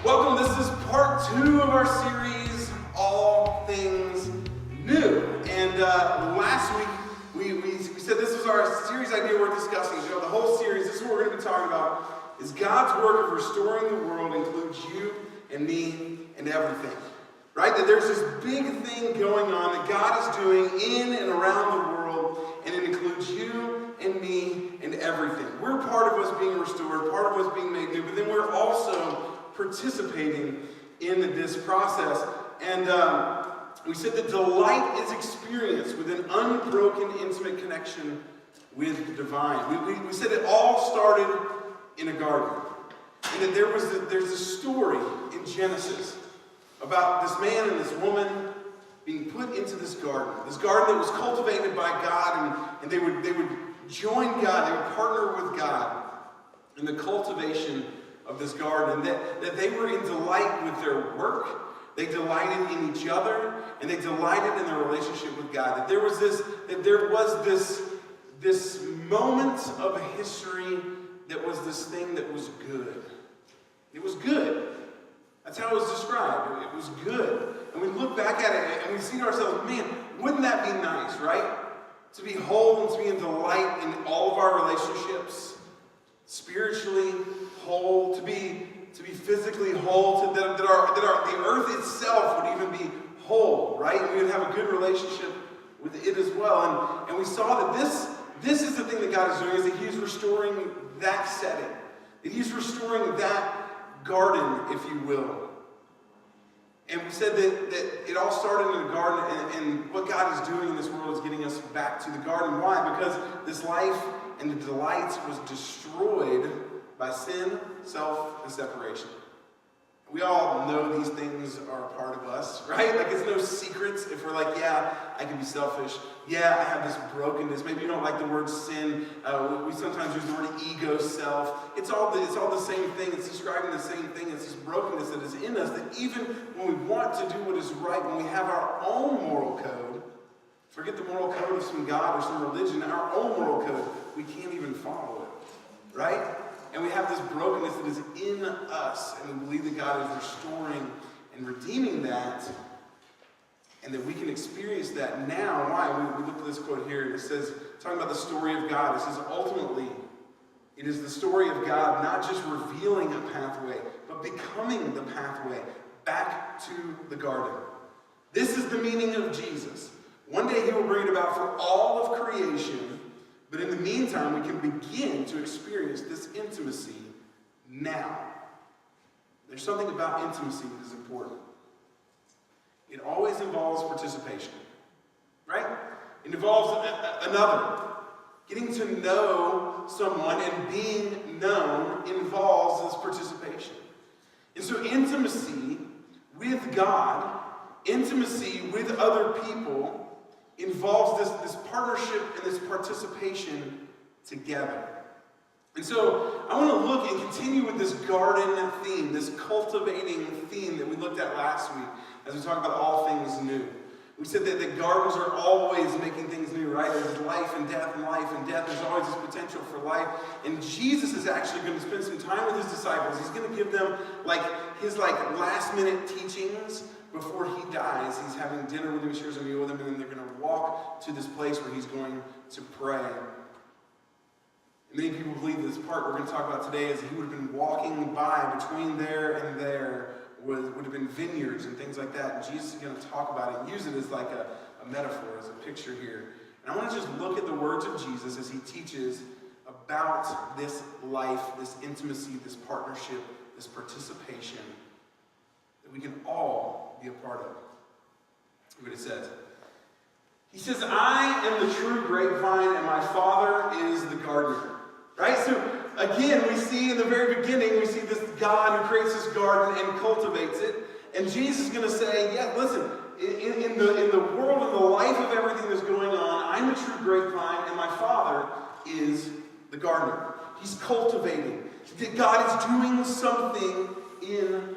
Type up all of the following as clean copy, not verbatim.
Welcome, this is part 2 of our series, All Things New. And last week, we said this was our series idea we're discussing. You know, the whole series, this is what we're going to be talking about, is God's work of restoring the world includes you and me and everything. Right? That there's this big thing going on that God is doing in and around the world, and it includes you and me and everything. We're part of us being restored, part of us being made new, but then we're also participating in this process. And we said that delight is experienced with an unbroken, intimate connection with the divine. We said it all started in a garden. And that there's a story in Genesis about this man and this woman being put into this garden that was cultivated by God, and they would join God, they would partner with God in the cultivation of this garden, that they were in delight with their work, they delighted in each other, and they delighted in their relationship with God. That there was this moment of history that was this thing that was good. It was good. That's how it was described. It was good. And we look back at it and we see to ourselves, man, wouldn't that be nice, right? To be whole and to be in delight in all of our relationships, spiritually whole, to be physically whole, that the earth itself would even be whole, right? And we would have a good relationship with it as well. And we saw that this is the thing that God is doing, is that He's restoring that setting. That He's restoring that garden, if you will. And we said that it all started in the garden, and what God is doing in this world is getting us back to the garden. Why? Because this life and the delights was destroyed by sin, self, and separation. We all know these things are a part of us, right? Like, it's no secrets if we're like, yeah, I can be selfish. Yeah, I have this brokenness. Maybe you don't like the word sin. We sometimes use the word ego, self. It's all the same thing. It's describing the same thing. It's this brokenness that is in us, that even when we want to do what is right, when we have our own moral code, forget the moral code of some God or some religion, our own moral code, we can't even follow it, right? And we have this brokenness that is in us, and we believe that God is restoring and redeeming that, and that we can experience that now. Why? We look at this quote here. It says, talking about the story of God, it says, ultimately, it is the story of God not just revealing a pathway, but becoming the pathway back to the garden. This is the meaning of Jesus. One day He will bring it about for all of creation, but in the meantime, we can begin to experience this intimacy now. There's something about intimacy that is important. It always involves participation, right? It involves another. Getting to know someone and being known involves this participation. And so intimacy with God, intimacy with other people, involves this partnership and this participation together. And so I want to look and continue with this garden theme, this cultivating theme that we looked at last week as we talk about all things new. We said that the gardens are always making things new, right? There's life and death and life and death. There's always this potential for life. And Jesus is actually going to spend some time with His disciples. He's going to give them his last minute teachings before He dies. He's having dinner with them, He shares a meal with them, and then they're going to walk to this place where He's going to pray. And many people believe this part we're going to talk about today is He would have been walking by between there and there would have been vineyards and things like that. And Jesus is going to talk about it and use it as like a metaphor, as a picture here. And I want to just look at the words of Jesus as He teaches about this life, this intimacy, this partnership, this participation that we can all be a part of. Look what it says. He says, I am the true grapevine, and my Father is the gardener. Right? So, again, we see in the very beginning, we see this God who creates this garden and cultivates it. And Jesus is going to say, yeah, listen, in the world, in the life of everything that's going on, I'm the true grapevine, and my Father is the gardener. He's cultivating. God is doing something in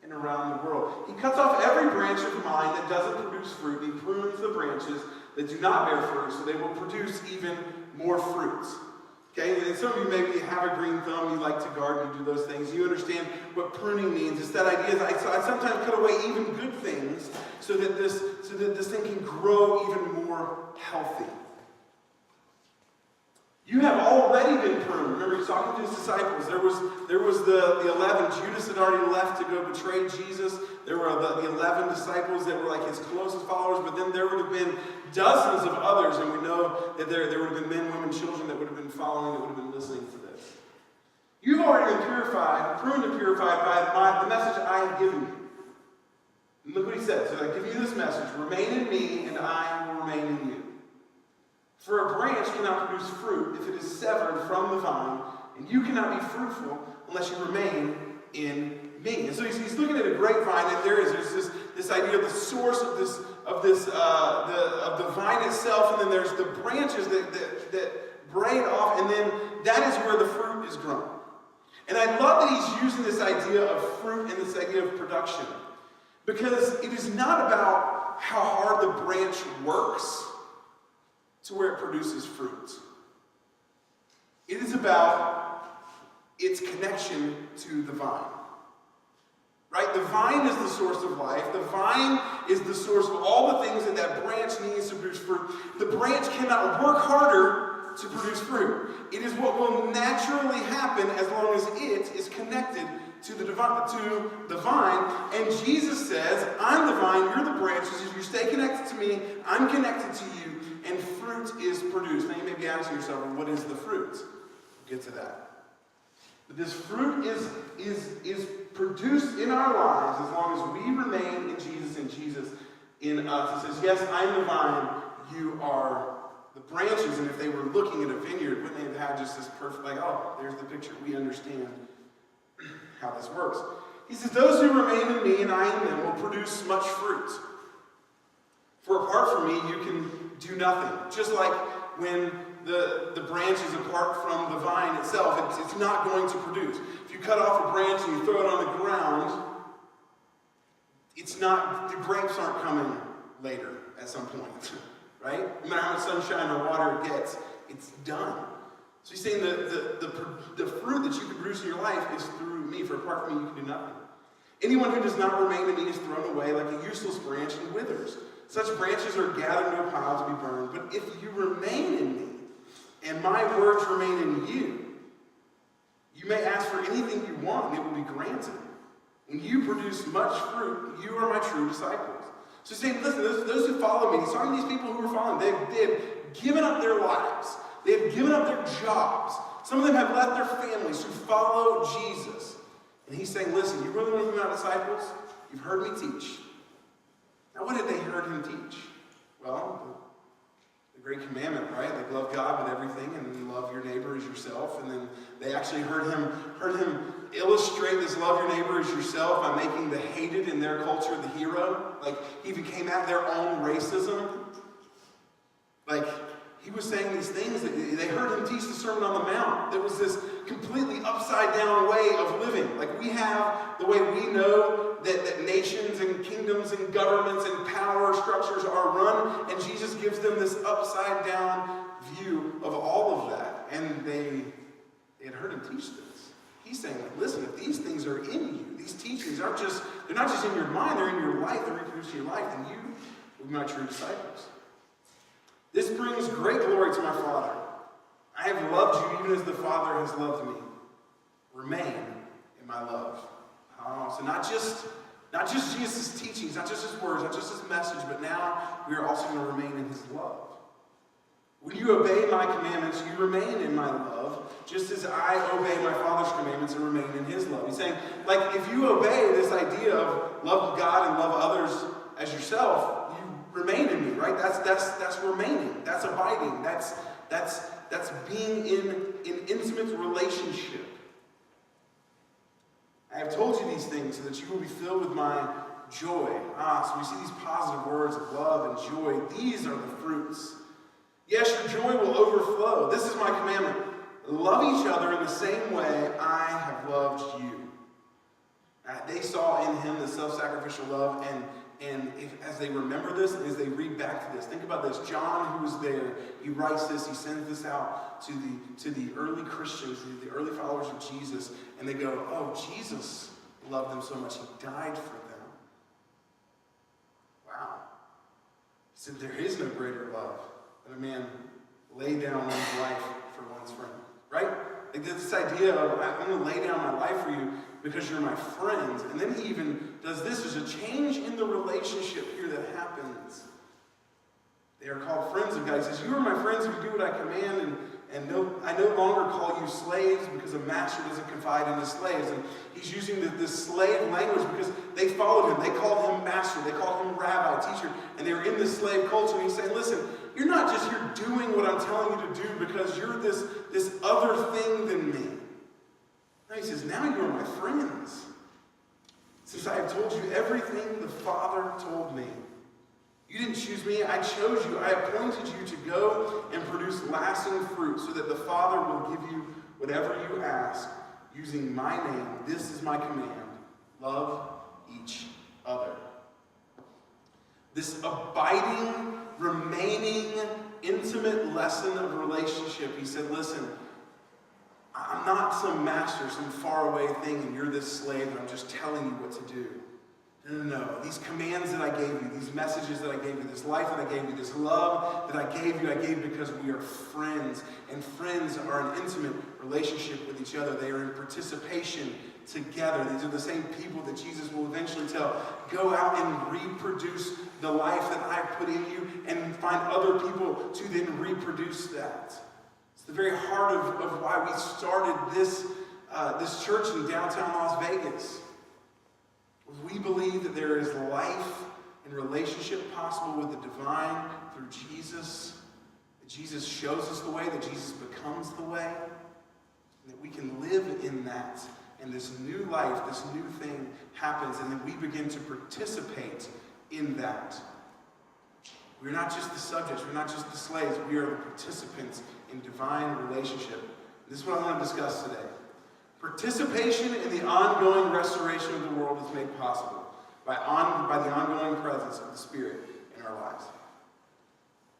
and around the world. He cuts off every branch of mine that doesn't produce fruit. He prunes the branches that do not bear fruit, so they will produce even more fruits. Okay, and some of you maybe have a green thumb, you like to garden, you do those things. You understand what pruning means. It's that idea that I sometimes cut away even good things so that this thing can grow even more healthy. You have already been pruned. Remember, he's talking to his disciples. There was the 11. Judas had already left to go betray Jesus. There were the 11 disciples that were like his closest followers, but then there would have been dozens of others, and we know that there would have been men, women, children that would have been following, that would have been listening to this. You've already been purified, pruned and purified by the message I have given you. And look what he says. So I give you this message: remain in me, and I will remain in you. For a branch cannot produce fruit if it is severed from the vine, and you cannot be fruitful unless you remain in me. And so he's looking at a grapevine, and there's this idea of the source of the vine itself, and then there's the branches that braid off, and then that is where the fruit is grown. And I love that he's using this idea of fruit and this idea of production, because it is not about how hard the branch works to where it produces fruit. It is about its connection to the vine. Right? The vine is the source of life. The vine is the source of all the things that branch needs to produce fruit. The branch cannot work harder to produce fruit. It is what will naturally happen as long as it is connected to the vine. And Jesus says, I'm the vine, you're the branches. If you stay connected to me, I'm connected to you, and fruit is produced. Now you may be asking yourself, well, what is the fruit? We'll get to that. But this fruit is produced in our lives as long as we remain in Jesus and Jesus in us. It says, yes, I'm the vine, you are the branches. And if they were looking at a vineyard, wouldn't they have had just this perfect, like, oh, there's the picture. We understand how this works. He says, those who remain in me and I in them will produce much fruit. For apart from me, you can do nothing. Just like when the branch is apart from the vine itself, it's not going to produce. If you cut off a branch and you throw it on the ground, the grapes aren't coming later at some point, right? No matter how much sunshine or water it gets, it's done. So he's saying the fruit that you can produce in your life is through me. For apart from me, you can do nothing. Anyone who does not remain in me is thrown away like a useless branch and withers. Such branches are gathered into a pile to be burned. But if you remain in me, and my words remain in you, you may ask for anything you want, and it will be granted. When you produce much fruit, you are my true disciples. So he's saying, listen, those who follow me, he's talking to these people who are following, they've given up their lives. They have given up their jobs. Some of them have left their families to follow Jesus. And he's saying, listen, you really want to be my disciples? You've heard me teach. Now, what did they heard him teach? Well, the great commandment, right? Like, love God with everything, and then love your neighbor as yourself. And then they actually heard him illustrate this love your neighbor as yourself by making the hated in their culture the hero. Like, he became at their own racism. Like, he was saying these things that they heard him teach the Sermon on the Mount. There was this completely upside down way of living. Like, we have the way we know that nations and kingdoms and governments and power structures are run, and Jesus gives them this upside down view of all of that. And they had heard him teach this. He's saying, like, listen, if these things are in you, these teachings they're not just in your mind, they're in your life, they're reproduced in your life, then you will be my true disciples. This brings great glory to my Father. I have loved you even as the Father has loved me. Remain in my love. So not just Jesus' teachings, not just his words, not just his message, but now we are also going to remain in his love. When you obey my commandments, you remain in my love, just as I obey my Father's commandments and remain in his love. He's saying, like, if you obey this idea of love God and love others as yourself, remain in me, right? That's remaining. That's abiding. That's being in an intimate relationship. I have told you these things so that you will be filled with my joy. So we see these positive words of love and joy. These are the fruits. Yes, your joy will overflow. This is my commandment. Love each other in the same way I have loved you. They saw in him the self-sacrificial love, and And as they remember this, and as they read back to this, think about this. John, who was there, he writes this, he sends this out to the early Christians, the early followers of Jesus, and they go, oh, Jesus loved them so much, he died for them. Wow. He said, there is no greater love than a man lay down one's life for one's friend. Right? Like this idea of, I'm going to lay down my life for you because you're my friends. And then he even does this. There's a change in the relationship here that happens. They are called friends of God. He says, you are my friends if you do what I command, and I no longer call you slaves because a master doesn't confide in his slaves. And he's using this slave language because they followed him. They called him master. They called him rabbi, teacher. And they were in this slave culture. And he's saying, listen, you're not just here doing what I'm telling you to do because you're this other thing than me. No, he says, now you are my friends. Since I have told you everything the Father told me. You didn't choose me, I chose you. I appointed you to go and produce lasting fruit so that the Father will give you whatever you ask using my name. This is my command. Love each other. This abiding, remaining, intimate lesson of relationship. He said, listen, I'm not some master, some faraway thing, and you're this slave, and I'm just telling you what to do. No. These commands that I gave you, these messages that I gave you, this life that I gave you, this love that I gave because we are friends. And friends are an intimate relationship with each other. They are in participation together. These are the same people that Jesus will eventually tell, go out and reproduce the life that I put in you and find other people to then reproduce that. It's the very heart of why we started this church in downtown Las Vegas. We believe that there is life and relationship possible with the divine through Jesus. That Jesus shows us the way, that Jesus becomes the way. And that we can live in that. And this new life, this new thing happens. And then we begin to participate in that. We're not just the subjects. We're not just the slaves. We are the participants in divine relationship. This is what I want to discuss today. Participation in the ongoing restoration of the world is made possible by the ongoing presence of the Spirit in our lives.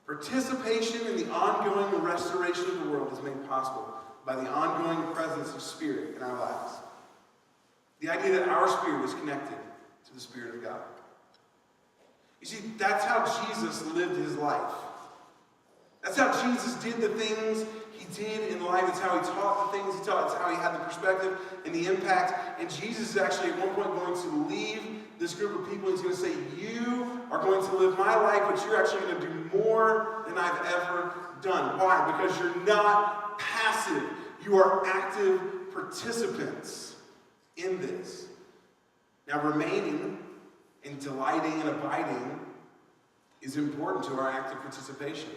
Participation in the ongoing restoration of the world is made possible by the ongoing presence of Spirit in our lives. The idea that our spirit is connected to the Spirit of God. You see, that's how Jesus lived his life. That's how Jesus did the things he did in life. It's how he taught the things he taught. It's how he had the perspective and the impact. And Jesus is actually at one point going to leave this group of people. He's going to say, you are going to live my life, but you're actually going to do more than I've ever done. Why? Because you're not passive. You are active participants in this. Now, remaining and delighting and abiding is important to our active participation.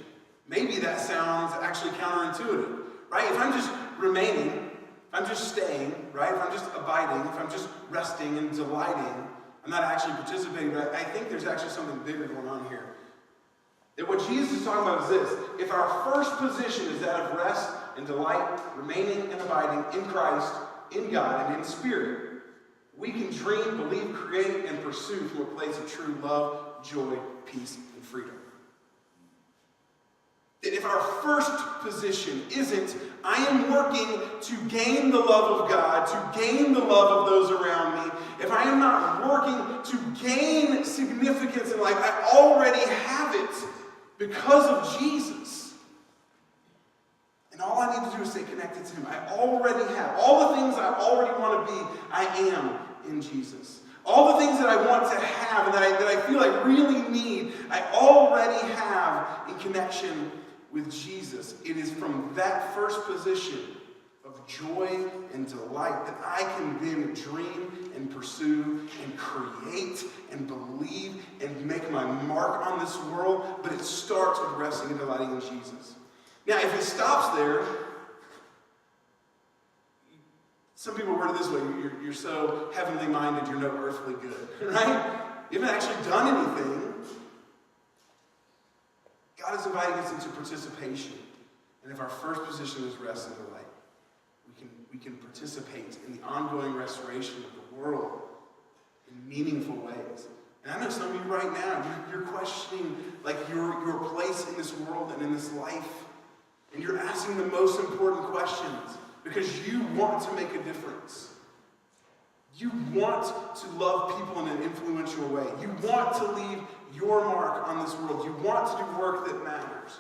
Maybe that sounds actually counterintuitive, right? If I'm just remaining, if I'm just staying, right? If I'm just abiding, if I'm just resting and delighting, I'm not actually participating, but I think there's actually something bigger going on here. That what Jesus is talking about is this. If our first position is that of rest and delight, remaining and abiding in Christ, in God, and in Spirit, we can dream, believe, create, and pursue from a place of true love, joy, peace, and freedom. That if our first position isn't, I am working to gain the love of God, to gain the love of those around me, if I am not working to gain significance in life, I already have it because of Jesus. And all I need to do is stay connected to him. I already have. All the things I already want to be, I am in Jesus. All the things that I want to have and that I feel I really need, I already have in connection with Jesus. It is from that first position of joy and delight that I can then dream and pursue and create and believe and make my mark on this world. But it starts with resting and delighting in Jesus. Now, if it stops there, some people word it this way, you're so heavenly minded, you're no earthly good, right? You haven't actually done anything. God is inviting us into participation. And if our first position is rest and delight, we can participate in the ongoing restoration of the world in meaningful ways And I know some of you right now, you're questioning like your place in this world and in this life. And you're asking the most important questions because you want to make a difference. You want to love people in an influential way. You want to leave your mark on this world. You want to do work that matters.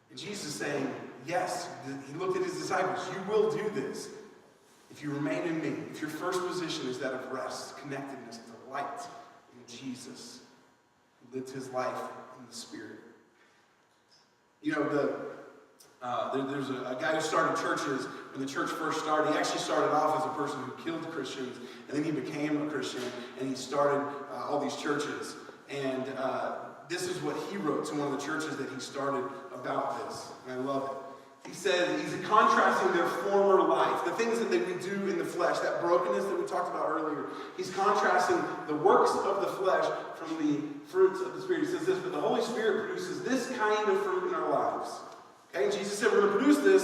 And Jesus is saying, yes, he looked at his disciples, you will do this if you remain in me. If your first position is that of rest, connectedness, delight in Jesus, who lived his life in the Spirit. You know, there's a guy who started churches. When the church first started, he actually started off as a person who killed Christians, and then he became a Christian, and he started all these churches. And this is what he wrote to one of the churches that he started about this, and I love it. He says, he's contrasting their former life, the things that they would do in the flesh, that brokenness that we talked about earlier. He's contrasting the works of the flesh from the fruits of the Spirit. He says this, but the Holy Spirit produces this kind of fruit in our lives. Okay, and Jesus said we're going to produce this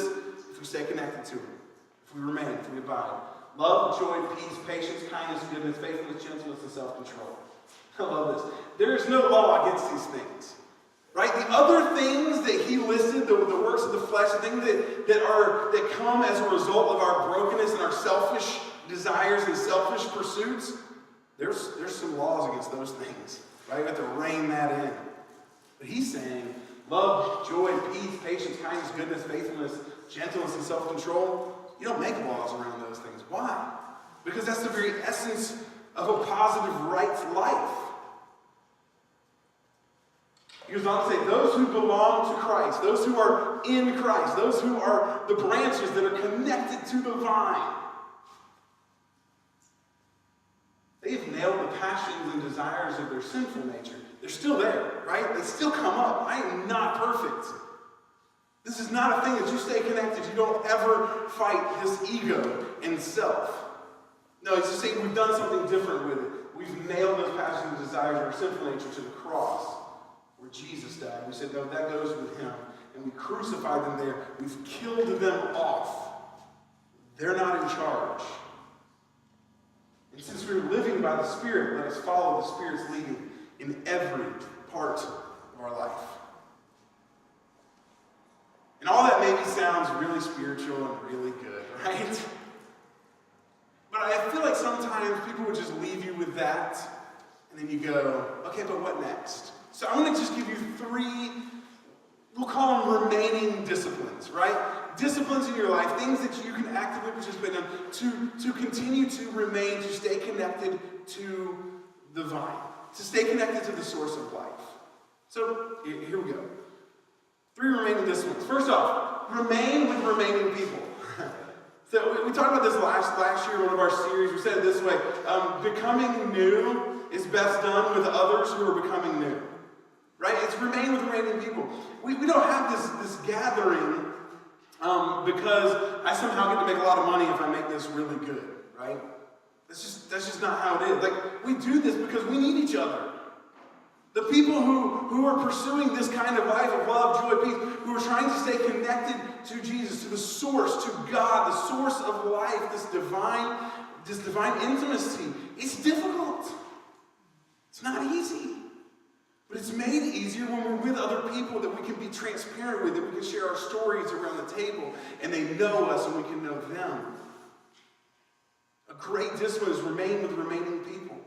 if we stay connected to him, if we remain, if we abide. Love, joy, peace, patience, kindness, goodness, faithfulness, gentleness, and self-control. I love this. There is no law against these things. Right? The other things that he listed, the works of the flesh, the things that come as a result of our brokenness and our selfish desires and selfish pursuits, there's some laws against those things. Right? You have to rein that in. But he's saying, love, joy, peace, patience, kindness, goodness, faithfulness, gentleness, and self-control. You don't make laws around those things. Why? Because that's the very essence of a positive, right life. He goes on to say, those who belong to Christ, those who are in Christ, those who are the branches that are connected to the vine, they have nailed the passions and desires of their sinful nature. They're still there, right? They still come up. I am not perfect. This is not a thing that you stay connected. You don't ever fight this ego and self. No, he's just saying we've done something different with it. We've nailed those passions and desires of our sinful nature to the cross where Jesus died. We said, no, that goes with him. And we crucified them there. We've killed them off. They're not in charge. And since we're living by the Spirit, let us follow the Spirit's leading in every part of our life. And all that maybe sounds really spiritual and really good, right? But I feel like sometimes people would just leave you with that, and then you go, okay, but what next? So I'm going to just give you 3, we'll call them remaining disciplines, right? Disciplines in your life, things that you can actively participate in to continue to remain, to stay connected to the vine, to stay connected to the source of life. So here we go. 3 remaining disciplines. First off, remain with remaining people. So we talked about this last year in one of our series. We said it this way, becoming new is best done with others who are becoming new. Right? It's remain with remaining people. We don't have this gathering because I somehow get to make a lot of money if I make this really good. Right? That's just not how it is. Like, we do this because we need each other. The people who are pursuing this kind of life of love, joy, peace, who are trying to stay connected to Jesus, to the source, to God, the source of life, this divine intimacy, it's difficult. It's not easy. But it's made easier when we're with other people that we can be transparent with, that we can share our stories around the table, and they know us and we can know them. A great discipline is remain with remaining people.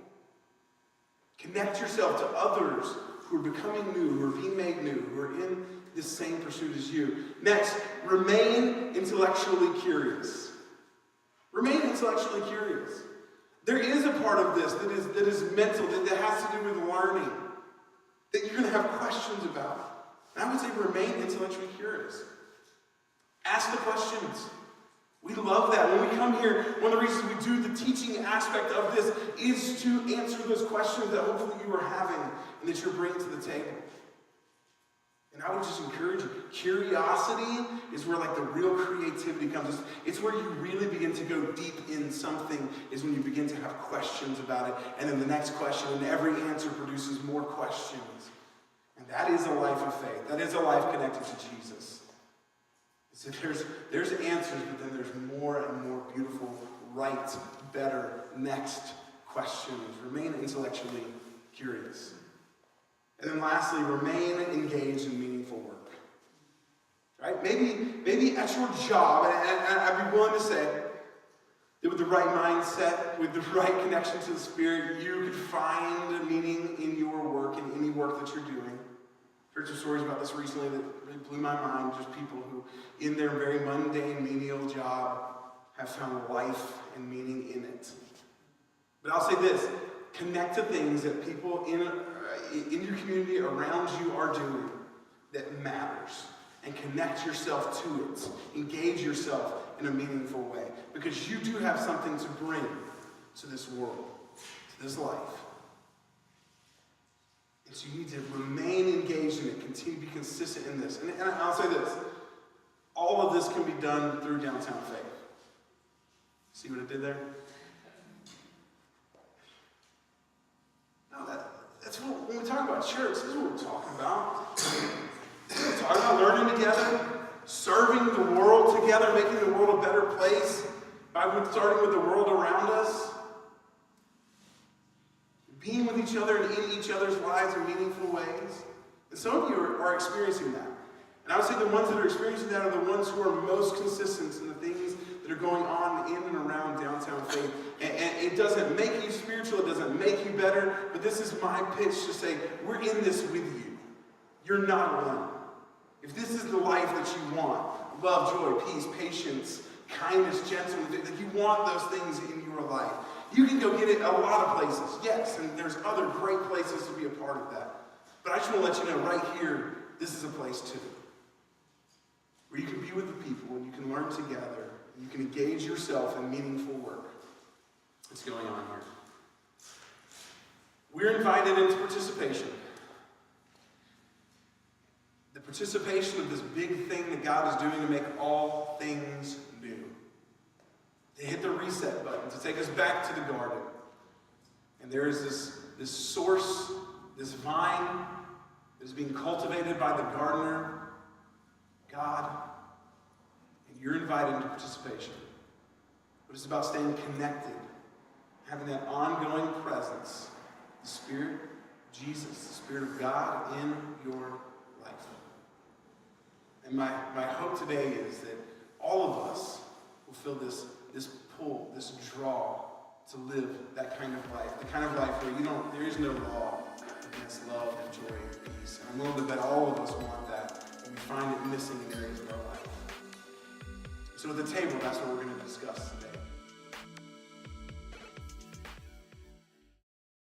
Connect yourself to others who are becoming new, who are being made new, who are in this same pursuit as you. Next, remain intellectually curious. Remain intellectually curious. There is a part of this that is mental, that has to do with learning, that you're going to have questions about. And I would say remain intellectually curious. Ask the questions. We love that. When we come here, one of the reasons we do the teaching aspect of this is to answer those questions that hopefully you are having and that you're bringing to the table. And I would just encourage you. Curiosity is where like the real creativity comes. It's where you really begin to go deep in something, is when you begin to have questions about it. And then the next question, and every answer produces more questions. And that is a life of faith. That is a life connected to Jesus. So there's answers, but then there's more and more beautiful, right, better, next questions. Remain intellectually curious. And then lastly, remain engaged in meaningful work. Right? Maybe at your job, and I'd be willing to say that with the right mindset, with the right connection to the Spirit, you could find meaning in your work, in any work that you're doing. Heard some stories about this recently that really blew my mind. Just people who, in their very mundane, menial job, have found life and meaning in it. But I'll say this, connect to things that people in your community around you are doing that matters. And connect yourself to it. Engage yourself in a meaningful way. Because you do have something to bring to this world, to this life. And so you need to remain engaged in it, continue to be consistent in this. And I'll say this, all of this can be done through Downtown Faith. See what I did there? No, that's what, when we talk about church, this is what we're talking about. We're talking about learning together, serving the world together, making the world a better place by starting with the world around us, being with each other and in each other's lives in meaningful ways. And some of you are experiencing that. And I would say the ones that are experiencing that are the ones who are most consistent in the things that are going on in and around Downtown Faith. And it doesn't make you spiritual, it doesn't make you better, but this is my pitch to say, we're in this with you. You're not alone. If this is the life that you want, love, joy, peace, patience, kindness, gentleness, that you want those things in your life, you can go get it a lot of places, yes, and there's other great places to be a part of that. But I just want to let you know right here, this is a place too, where you can be with the people and you can learn together, and you can engage yourself in meaningful work that's going on here. We're invited into participation. The participation of this big thing that God is doing to make all things new. To hit the reset button, to take us back to the garden. And there is this source, this vine that is being cultivated by the gardener, God. And you're invited into participation. But it's about staying connected, having that ongoing presence, the Spirit, Jesus, the Spirit of God in your life. And my hope today is that all of us will feel this pull, this draw to live that kind of life. The kind of life where there is no law against love and joy and peace. And I'm willing to bet all of us want that, and we find it missing in areas of our life. So at the table, that's what we're going to discuss today.